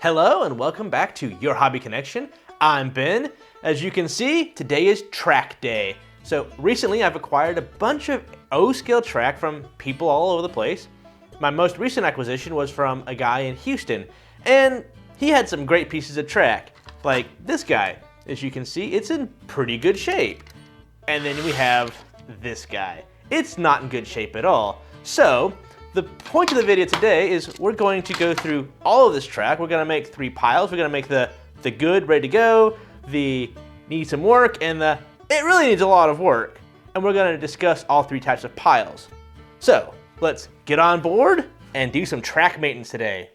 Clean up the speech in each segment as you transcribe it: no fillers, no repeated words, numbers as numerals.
Hello and welcome back to Your Hobby Connection. I'm Ben. As you can see, today is track day. So recently I've acquired a bunch of O-scale track from people all over the place. My most recent acquisition was from a guy in Houston, and he had some great pieces of track, like this guy. As you can see, it's in pretty good shape. And then we have this guy. It's not in good shape at all. So the point of the video today is we're going to go through all of this track. We're gonna make 3 piles. We're gonna make the good, ready to go, the need some work, and the it really needs a lot of work. And we're gonna discuss all 3 types of piles. So let's get on board and do some track maintenance today.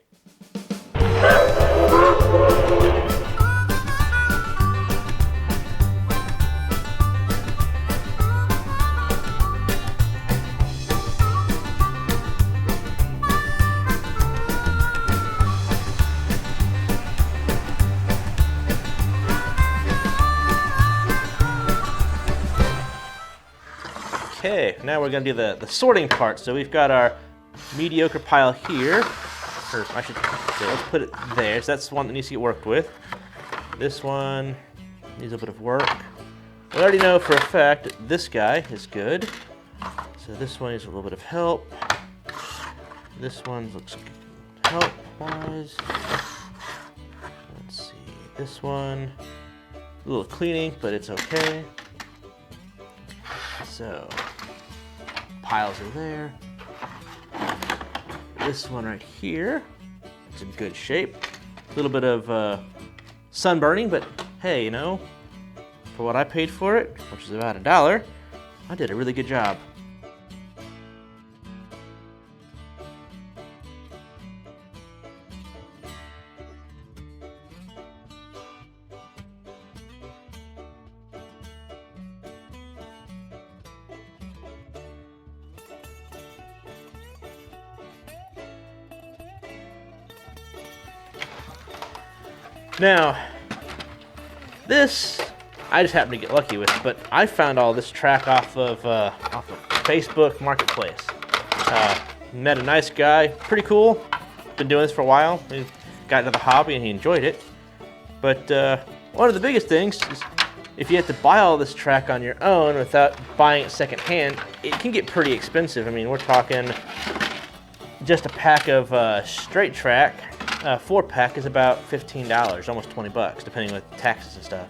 Okay, now we're gonna do the sorting part. So we've got our mediocre pile here, or I should say, let's put it there. So that's one that needs to get worked with. This one needs a bit of work. We already know for a fact that this guy is good. So this one needs a little bit of help. This one looks good help-wise. Let's see, this one, a little cleaning, but it's okay. So, piles are there. This one right here, it's in good shape. A little bit of sunburning, but hey, you know, for what I paid for it, which is about $1, I did a really good job. Now, this, I just happened to get lucky with, but I found all this track off of Facebook Marketplace. Met a nice guy, pretty cool. Been doing this for a while. He got into the hobby and he enjoyed it. But one of the biggest things is if you have to buy all this track on your own without buying it secondhand, it can get pretty expensive. I mean, we're talking just a pack of straight track. 4-pack is about $15, almost 20 bucks, depending on taxes and stuff.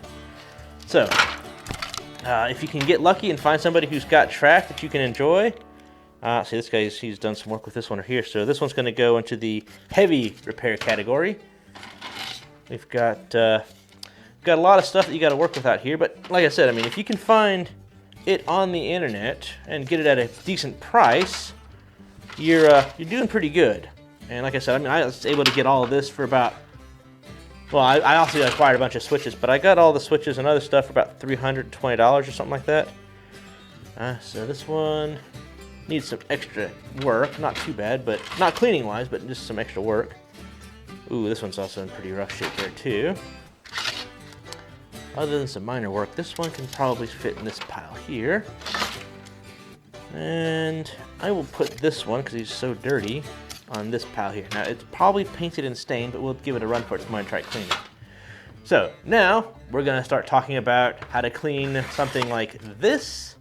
So, if you can get lucky and find somebody who's got track that you can enjoy, see this guy, he's done some work with this one right here. So this one's going to go into the heavy repair category. We've got a lot of stuff that you got to work with out here, but like I said, I mean, if you can find it on the internet and get it at a decent price, you're doing pretty good. And like I said, I mean, I was able to get all of this for about, well, I also acquired a bunch of switches, but I got all the switches and other stuff for about $320 or something like that. So this one needs some extra work, not too bad, but not cleaning wise, but just some extra work. Ooh, this one's also in pretty rough shape there too. Other than some minor work, this one can probably fit in this pile here. And I will put this one, because he's so dirty, on this pile here. Now it's probably painted and stained, but we'll give it a run for it tomorrow and try to clean it. So now we're gonna start talking about how to clean something like this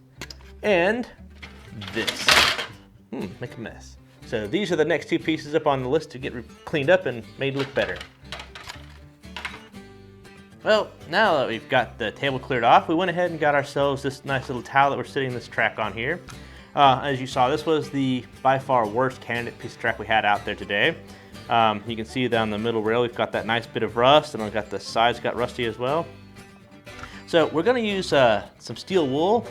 and this. Make a mess. So these are the next 2 pieces up on the list to get cleaned up and made look better. Well, now that we've got the table cleared off, we went ahead and got ourselves this nice little towel that we're sitting this track on here. As you saw, this was the by far worst candidate piece of track we had out there today. You can see down the middle rail, we've got that nice bit of rust, and we've got the sides got rusty as well. So we're going to use some steel wool.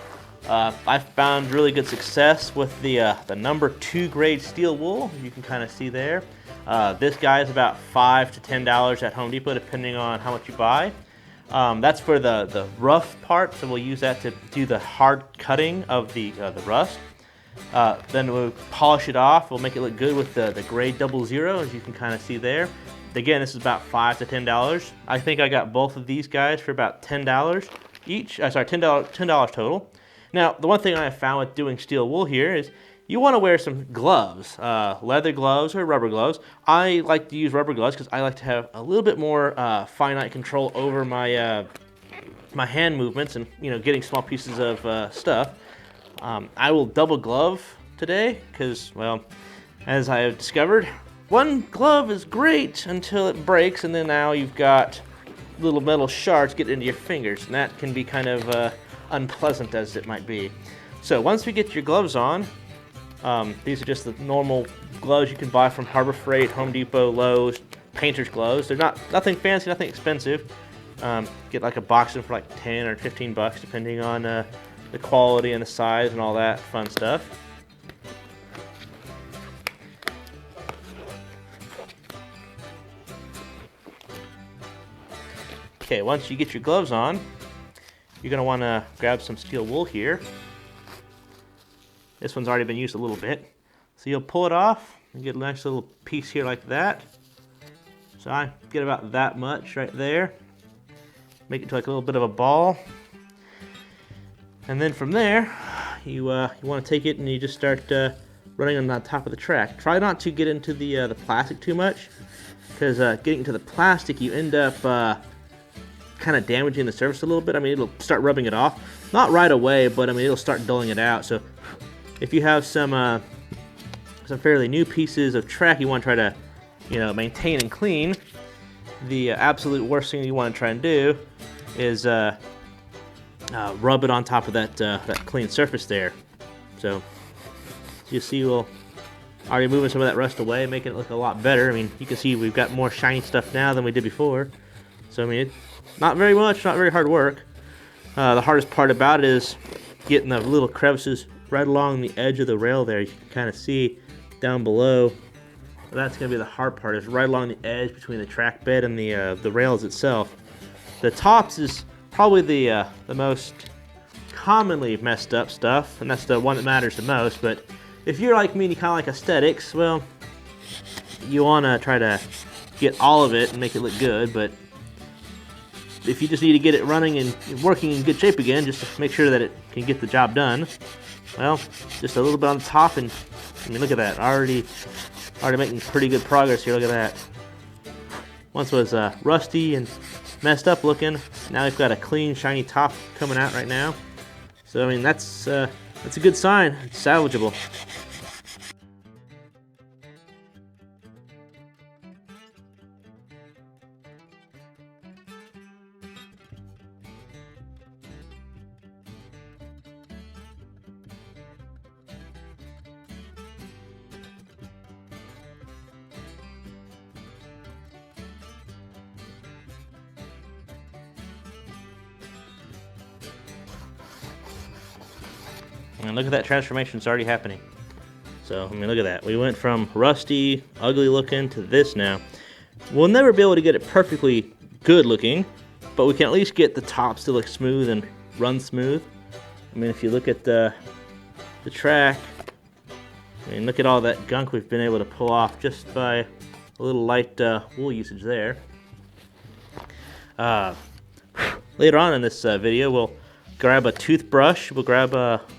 I've found really good success with the number 2 grade steel wool. You can kind of see there. This guy is about $5 to $10 at Home Depot, depending on how much you buy. That's for the rough part, so we'll use that to do the hard cutting of the rust. Then we'll polish it off. We'll make it look good with the grade 00, as you can kind of see there. Again, this is about $5 to $10. I think I got both of these guys for about $10 each. Sorry, $10 total. Now, the one thing I have found with doing steel wool here is you want to wear some gloves, leather gloves or rubber gloves. I like to use rubber gloves because I like to have a little bit more finite control over my my hand movements and getting small pieces of stuff. I will double glove today because, well, as I have discovered, one glove is great until it breaks, and then now you've got little metal shards get into your fingers, and that can be kind of unpleasant as it might be. So once we get your gloves on, these are just the normal gloves you can buy from Harbor Freight, Home Depot, Lowe's, painter's gloves. They're nothing fancy, nothing expensive. Get like a box of them for like 10 or 15 bucks, depending on the quality and the size and all that fun stuff. Okay, once you get your gloves on, you're going to want to grab some steel wool here. This one's already been used a little bit. So you'll pull it off and get a nice little piece here like that. So I get about that much right there. Make it to like a little bit of a ball. And then from there, you want to take it and you just start running on the top of the track. Try not to get into the plastic too much, because getting into the plastic, you end up kind of damaging the surface a little bit. I mean, it'll start rubbing it off. Not right away, but I mean, it'll start dulling it out. So if you have some fairly new pieces of track you want to try to, maintain and clean, the absolute worst thing you want to try and do is rub it on top of that clean surface there. So you see, we'll already moving some of that rust away, making it look a lot better. I mean, you can see we've got more shiny stuff now than we did before. So I mean, not very much, not very hard work. The hardest part about it is getting the little crevices right along the edge of the rail there. You can kind of see down below. That's going to be the hard part, is right along the edge between the track bed and the rails itself. The tops is probably the most commonly messed up stuff, and that's the one that matters the most. But if you're like me and you kind of like aesthetics, well, you want to try to get all of it and make it look good. But if you just need to get it running and working in good shape again, just to make sure that it can get the job done, well, just a little bit on the top, and I mean, look at that, already making pretty good progress here. Look at that. Once was rusty and messed up looking, now we've got a clean, shiny top coming out right now. So I mean, that's a good sign. It's salvageable. And look at that transformation, it's already happening. So, I mean, look at that. We went from rusty, ugly looking to this now. We'll never be able to get it perfectly good looking, but we can at least get the tops to look smooth and run smooth. I mean, if you look at the track, I mean, look at all that gunk we've been able to pull off just by a little light wool usage there. Later on in this video, we'll grab a toothbrush, we'll grab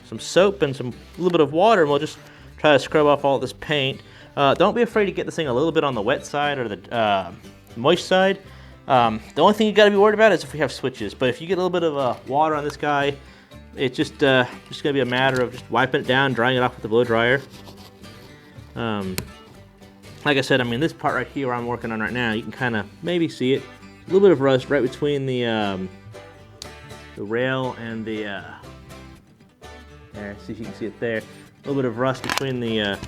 some soap and a little bit of water, and we'll just try to scrub off all this paint. Don't be afraid to get this thing a little bit on the wet side or the moist side. The only thing you got to be worried about is if we have switches. But if you get a little bit of water on this guy, it's just going to be a matter of just wiping it down, drying it off with the blow dryer. Like I said, I mean, this part right here where I'm working on right now, you can kind of maybe see it. A little bit of rust right between the rail and the there, see if you can see it there. A little bit of rust between the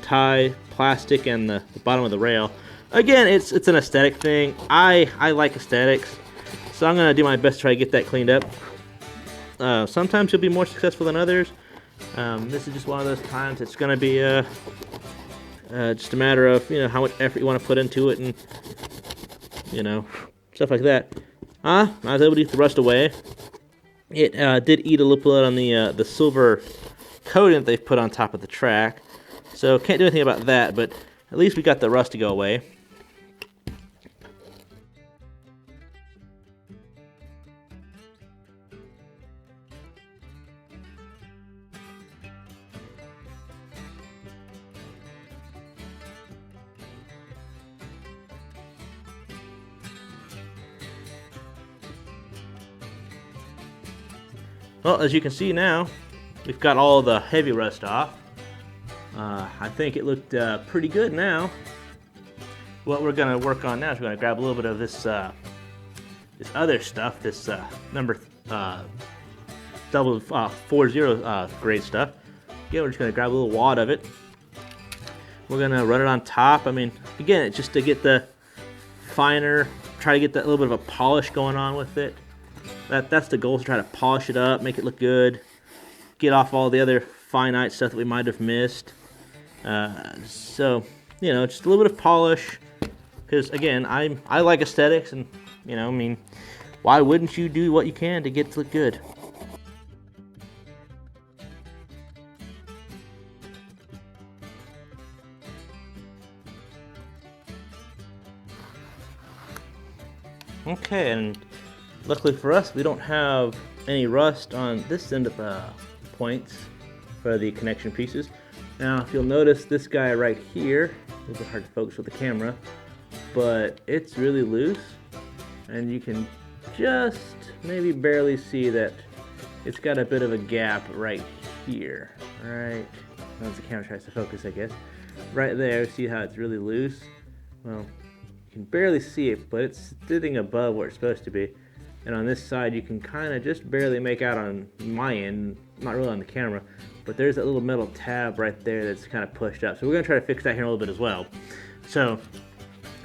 tie plastic and the bottom of the rail. Again, it's an aesthetic thing. I like aesthetics, so I'm gonna do my best to try to get that cleaned up. Sometimes you'll be more successful than others. This is just one of those times. It's gonna be just a matter of how much effort you want to put into it, and stuff like that. I was able to get the rust away. It did eat a little bit on the silver coating that they've put on top of the track, so can't do anything about that, but at least we got the rust to go away. Well, as you can see now, we've got all the heavy rust off. I think it looked pretty good now. What we're gonna work on now is we're gonna grab a little bit of this this other stuff, this number 40 grade stuff. Again, we're just gonna grab a little wad of it. We're gonna run it on top. I mean, again, it's just to get the finer, try to get that little bit of a polish going on with it. That's the goal, is to try to polish it up, make it look good, get off all the other finite stuff that we might have missed. So, you know, just a little bit of polish, because again, I like aesthetics, and you know, I mean, why wouldn't you do what you can to get it to look good? Okay, and luckily for us, we don't have any rust on this end of the points for the connection pieces. Now, if you'll notice this guy right here, a little bit hard to focus with the camera, but it's really loose, and you can just maybe barely see that it's got a bit of a gap right here, right? Once the camera tries to focus, I guess. Right there, see how it's really loose? Well, you can barely see it, but it's sitting above where it's supposed to be. And on this side, you can kind of just barely make out on my end, not really on the camera, but there's that little metal tab right there that's kind of pushed up. So we're gonna try to fix that here in a little bit as well. So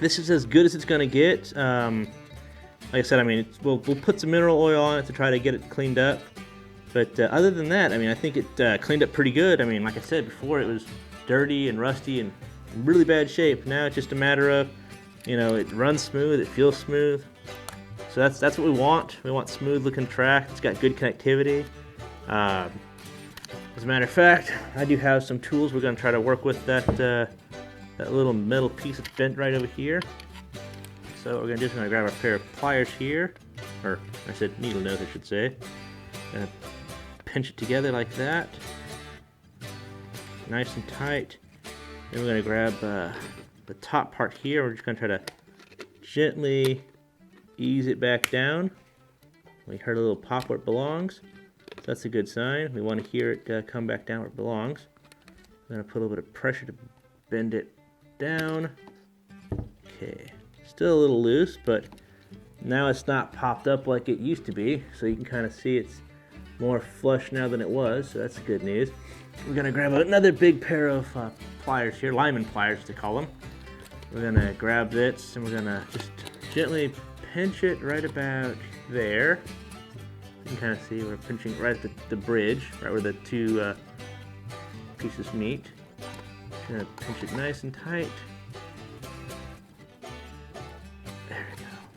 this is as good as it's gonna get. Like I said, I mean, we'll put some mineral oil on it to try to get it cleaned up. But other than that, I mean, I think it cleaned up pretty good. I mean, like I said before, it was dirty and rusty and in really bad shape. Now it's just a matter of, you know, it runs smooth, it feels smooth. So that's what we want. We want smooth looking track. It's got good connectivity. As a matter of fact, I do have some tools. We're going to try to work with that little metal piece that's bent right over here. So what we're going to do is we're going to grab our pair of pliers here, or I said needle nose, I should say. Going to pinch it together like that, nice and tight. Then we're going to grab the top part here. We're just going to try to gently ease it back down. We heard a little pop where it belongs. So that's a good sign. We want to hear it come back down where it belongs. I'm going to put a little bit of pressure to bend it down. Okay, still a little loose, but now it's not popped up like it used to be. So you can kind of see it's more flush now than it was. So that's good news. We're going to grab another big pair of pliers here, Lyman pliers they call them. We're going to grab this and we're going to just gently pinch it right about there. You can kind of see we're pinching right at the bridge, right where the two pieces meet. Just gonna pinch it nice and tight. There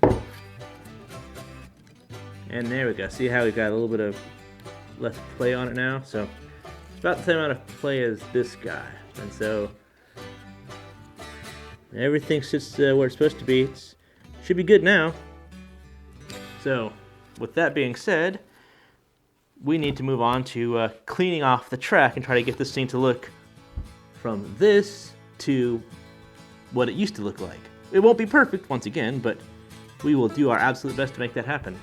we go. And there we go. See how we've got a little bit of less play on it now? So it's about the same amount of play as this guy. And so everything sits where it's supposed to be. Should be good now. So with that being said, we need to move on to cleaning off the track and try to get this thing to look from this to what it used to look like. It won't be perfect once again, but we will do our absolute best to make that happen.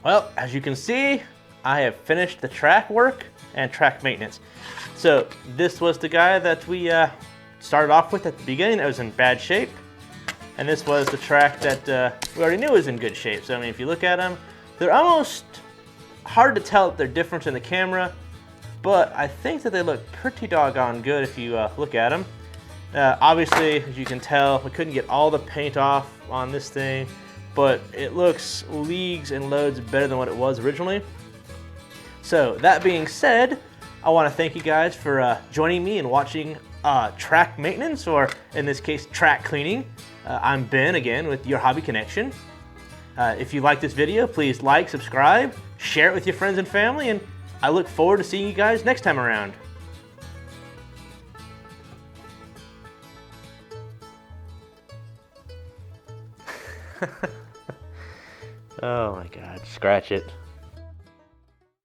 Well, as you can see, I have finished the track work and track maintenance. So this was the guy that we started off with at the beginning that was in bad shape. And this was the track that we already knew was in good shape. So I mean, if you look at them, they're almost hard to tell if they're different in the camera, but I think that they look pretty doggone good if you look at them. Obviously, as you can tell, we couldn't get all the paint off on this thing, but it looks leagues and loads better than what it was originally. So that being said, I want to thank you guys for joining me and watching track maintenance, or in this case, track cleaning. I'm Ben again with Your Hobby Connection. If you like this video, please like, subscribe, share it with your friends and family, and I look forward to seeing you guys next time around. Oh my God, scratch it.